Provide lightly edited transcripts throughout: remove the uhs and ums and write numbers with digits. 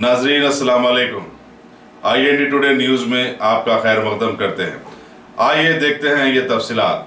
नाजरीन अस्सलाम वालेकुम। IND टुडे न्यूज़ में आपका खैर मकदम करते हैं। आइए देखते हैं ये तफसीलात।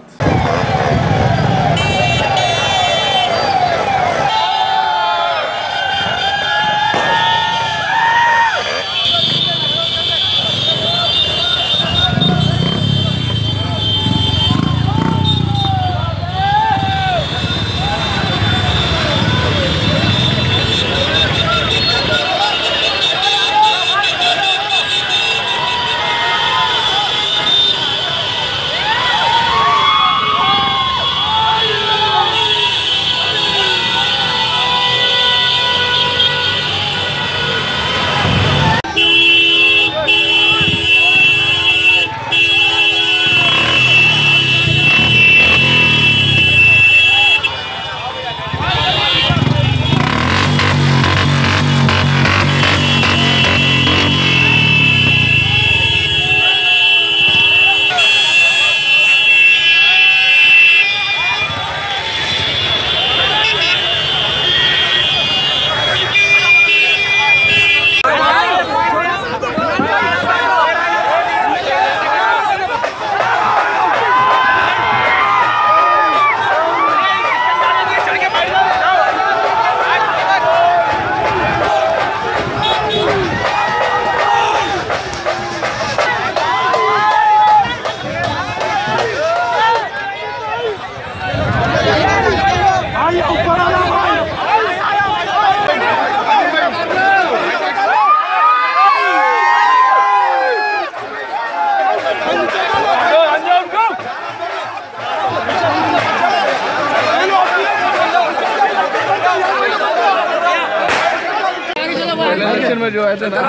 इलेक्शन में जो आए थे ना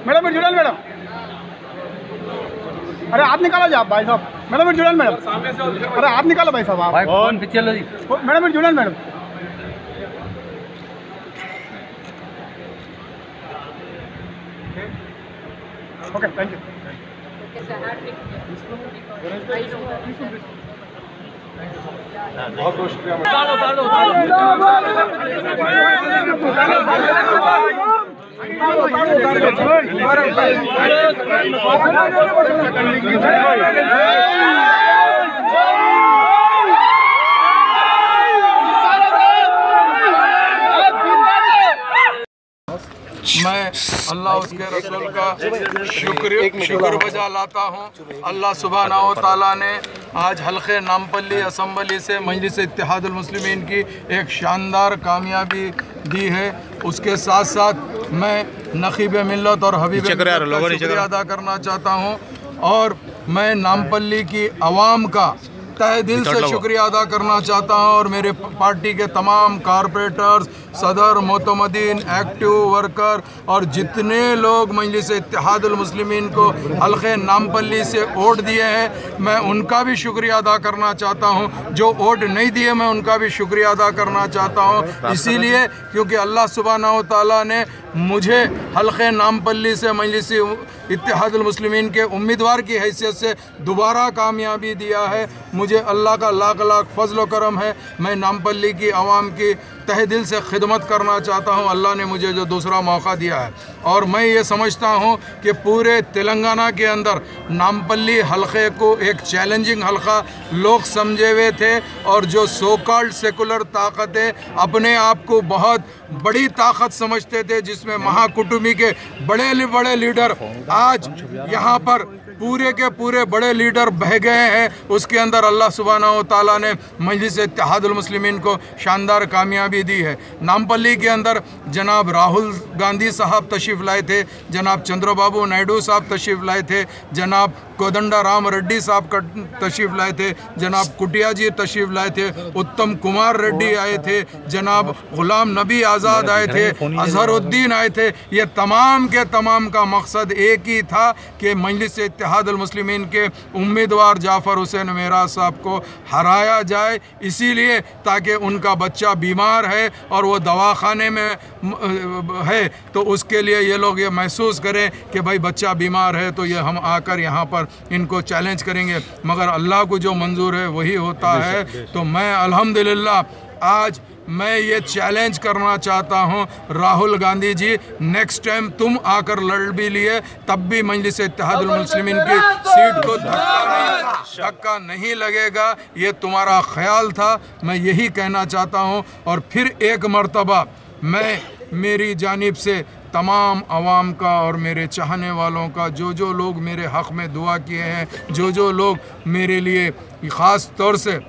मैडम जुड़ान मैडम, अरे हाथ निकालो जी आप भाई साहब। मैडम जुड़ान मैडम, अरे हाथ निकालो भाई साहब आप। फोन पीछे लो जी। मैडम जुड़ान मैडम, ओके थैंक यू। बहुत बहुत शुक्रिया मैं अल्लाह उसके रसूल का शुक्र बजा लाता हूँ। अल्लाह सुब्हाना व तआला ने आज हल्के नामपल्ली असम्बली से मजलिस इत्तेहादुल मुस्लिमीन की एक शानदार कामयाबी दी है। उसके साथ साथ मैं नक़ीब मिल्लत और हबीब मिल्लत का शुक्रिया अदा करना चाहता हूँ और मैं नामपल्ली की आवाम का तहे दिल से शुक्रिया अदा करना चाहता हूँ और मेरे पार्टी के तमाम कारपोरेटर्स, सदर, मोतमदीन, एक्टिव वर्कर और जितने लोग मजलिस इत्तेहादुल मुस्लिमीन को हल्के नामपल्ली से वोट दिए हैं, मैं उनका भी शुक्रिया अदा करना चाहता हूँ। जो वोट नहीं दिए मैं उनका भी शुक्रिया अदा करना चाहता हूँ, इसीलिए क्योंकि अल्लाह सुब्हानहू तआला ने मुझे हल्के नामपल्ली से मजलिस इत्तेहादुल मुस्लिमीन के उम्मीदवार की हैसियत से दोबारा कामयाबी दिया है। मुझे अल्लाह का लाख लाख फजल व करम है। मैं नामपल्ली की आवाम की तहे दिल से खिदमत करना चाहता हूं। अल्लाह ने मुझे जो दूसरा मौका दिया है और मैं ये समझता हूं कि पूरे तेलंगाना के अंदर नामपल्ली हल्के को एक चैलेंजिंग हल्का लोग समझे हुए थे और जो सो कॉल्ड सेकुलर ताकतें अपने आप को बहुत बड़ी ताकत समझते थे, जिसमें महाकुटुंबी के बड़े बड़े लीडर आज यहाँ पर पूरे के पूरे बड़े लीडर बह गए हैं। उसके अंदर अल्लाह सुब्हानहू तआला ने मजलिस इत्तेहादुल मुस्लिमीन को शानदार कामयाबी दी है। नामपल्ली के अंदर जनाब राहुल गांधी साहब तशरीफ़ लाए थे, जनाब चंद्रबाबू नायडू साहब तशरीफ़ लाए थे, जनाब कोदंडा राम रेड्डी साहब का तशरीफ़ लाए थे, जनाब कुटिया जी तशरीफ़ लाए थे, उत्तम कुमार रेड्डी आए थे, जनाब गुलाम नबी आज़ाद आए थे, अजहरुद्दीन आए थे। ये तमाम के तमाम का मकसद एक ही था कि मजलिस इत्तेहादुल मुस्लिमीन के उम्मीदवार जाफ़र हुसैन मेराज साहब को हराया जाए, इसीलिए ताकि उनका बच्चा बीमार है और वो दवाखाने में है, तो उसके लिए ये लोग ये महसूस करें कि भाई बच्चा बीमार है तो ये हम आकर यहाँ पर इनको चैलेंज करेंगे, मगर अल्लाह को जो मंजूर है वही होता है। तो मैं अल्हम्दुलिल्लाह आज मैं ये चैलेंज करना चाहता हूँ, राहुल गांधी जी नेक्स्ट टाइम तुम आकर लड़ भी लिए तब भी मजलिस इत्तेहादुल मुस्लिमीन की सीट को धक्का नहीं लगेगा, ये तुम्हारा ख्याल था। मैं यही कहना चाहता हूँ और फिर एक मर्तबा मैं मेरी जानिब से तमाम आवाम का और मेरे चाहने वालों का, जो लोग मेरे हक़ में दुआ किए हैं, जो लोग मेरे लिए ख़ास तौर से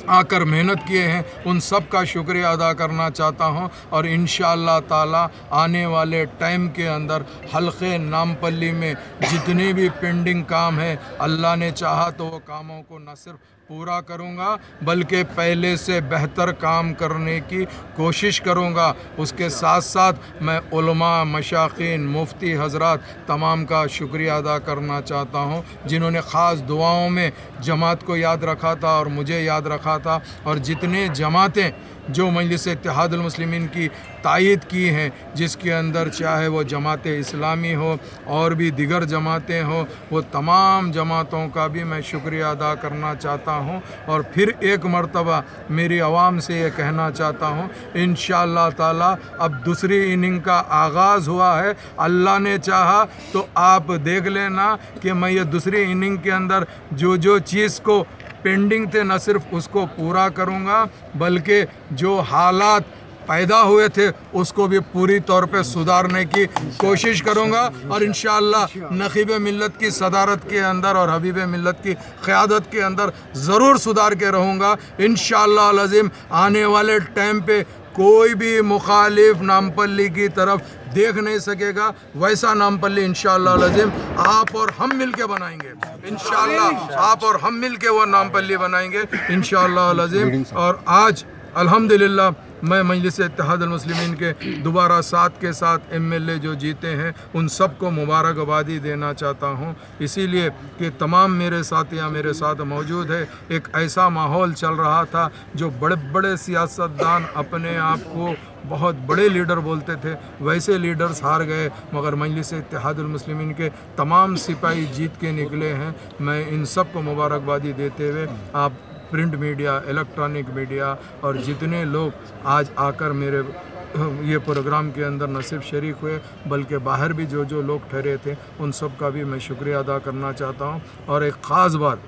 आकर मेहनत किए हैं, उन सब का शुक्रिया अदा करना चाहता हूं। और इंशाअल्लाह ताला आने वाले टाइम के अंदर हल्के नामपल्ली में जितने भी पेंडिंग काम है, अल्लाह ने चाहा तो वो कामों को न सिर्फ पूरा करूंगा बल्कि पहले से बेहतर काम करने की कोशिश करूंगा। उसके साथ साथ मैं उलमा, मशाखीन, मुफ्ती हजरात तमाम का शुक्रिया अदा करना चाहता हूं, जिन्होंने ख़ास दुआओं में जमात को याद रखा था और मुझे याद रखा था, और जितने जमातें जो मजलिस इत्तेहादुल मुस्लिमीन की तायद की हैं, जिसके अंदर चाहे वो जमात इस्लामी हो और भी दिगर जमातें हो, वो तमाम जमातों का भी मैं शुक्रिया अदा करना चाहता हूँ। और फिर एक मर्तबा मेरी आवाम से ये कहना चाहता हूँ, इंशाअल्लाह ताला अब दूसरी इनिंग का आगाज़ हुआ है। अल्लाह ने चाहा तो आप देख लेना कि मैं ये दूसरी इनिंग के अंदर जो चीज़ को पेंडिंग थे न सिर्फ उसको पूरा करूंगा बल्कि जो हालात पैदा हुए थे उसको भी पूरी तौर पे सुधारने की कोशिश करूंगा। और इंशाअल्लाह नकीब मिल्लत की सदारत के अंदर और हबीब मिल्लत की क़यादत के अंदर ज़रूर सुधार के रहूँगा इंशाअल्लाह अज़ीम। आने वाले टाइम पे कोई भी मुखालिफ नामपल्ली की तरफ देख नहीं सकेगा, वैसा नामपल्ली इंशाअल्लाह अज़ीम आप और हम मिल के बनाएंगे। इंशाअल्लाह आप और हम मिल के वो नामपल्ली बनाएंगे इंशाअल्लाह अज़ीम। और आज अल्हम्दुलिल्लाह मैं मजलिस इत्तेहादुल मुस्लिमीन के दोबारा साथ के साथ MLA जो जीते हैं उन सब को मुबारकबादी देना चाहता हूँ, इसीलिए कि तमाम मेरे साथियाँ मेरे साथ मौजूद है। एक ऐसा माहौल चल रहा था जो बड़े बड़े सियासतदान अपने आप को बहुत बड़े लीडर बोलते थे, वैसे लीडर्स हार गए, मगर मजलिस इत्तेहादुल मुस्लिमीन के तमाम सिपाही जीत के निकले हैं। मैं इन सब को मुबारकबादी देते हुए आप प्रिंट मीडिया, इलेक्ट्रॉनिक मीडिया और जितने लोग आज आकर मेरे ये प्रोग्राम के अंदर न सिर्फ शरीक हुए बल्कि बाहर भी जो लोग ठहरे थे उन सब का भी मैं शुक्रिया अदा करना चाहता हूँ। और एक ख़ास बात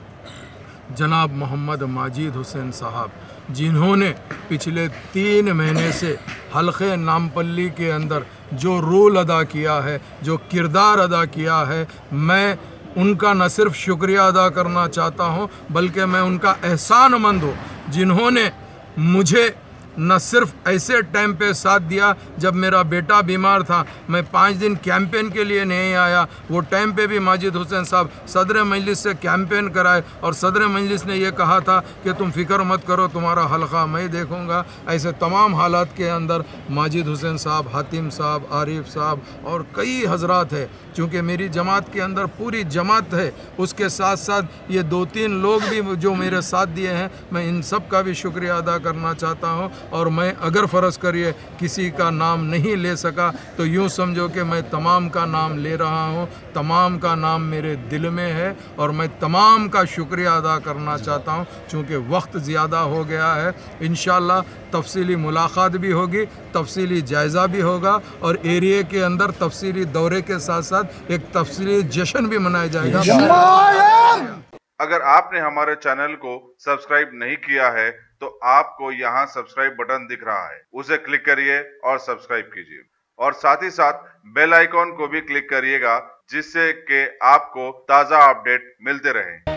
जनाब मोहम्मद माजिद हुसैन साहब, जिन्होंने पिछले 3 महीने से हल्के नामपल्ली के अंदर जो रोल अदा किया है, जो किरदार अदा किया है, मैं उनका न सिर्फ शुक्रिया अदा करना चाहता हूं बल्कि मैं उनका एहसानमंद हूँ, जिन्होंने मुझे न सिर्फ ऐसे टाइम पे साथ दिया जब मेरा बेटा बीमार था, मैं 5 दिन कैंपेन के लिए नहीं आया, वो टाइम पे भी माजिद हुसैन साहब सदर मजलिस से कैंपेन कराए और सदर मजलिस ने ये कहा था कि तुम फिक्र मत करो, तुम्हारा हल्का मैं देखूंगा। ऐसे तमाम हालात के अंदर माजिद हुसैन साहब, हातिम साहब, आरिफ साहब और कई हजरात है। चूँकि मेरी जमात के अंदर पूरी जमात है, उसके साथ साथ ये 2-3 लोग भी जो मेरे साथ दिए हैं, मैं इन सब का भी शुक्रिया अदा करना चाहता हूँ। और मैं अगर फ़र्ज़ करिए किसी का नाम नहीं ले सका तो यूँ समझो कि मैं तमाम का नाम ले रहा हूँ, तमाम का नाम मेरे दिल में है और मैं तमाम का शुक्रिया अदा करना चाहता हूँ। चूँकि वक्त ज़्यादा हो गया है, इंशाअल्लाह तफसीली मुलाकात भी होगी, तफसीली जायज़ा भी होगा और एरिया के अंदर तफसीली दौरे के साथ साथ एक तफसीली जश्न भी मनाया जाएगा। अगर आपने हमारे चैनल को सब्सक्राइब नहीं किया है तो आपको यहाँ सब्सक्राइब बटन दिख रहा है, उसे क्लिक करिए और सब्सक्राइब कीजिए और साथ ही साथ बेल आइकॉन को भी क्लिक करिएगा, जिससे कि आपको ताज़ा अपडेट मिलते रहें।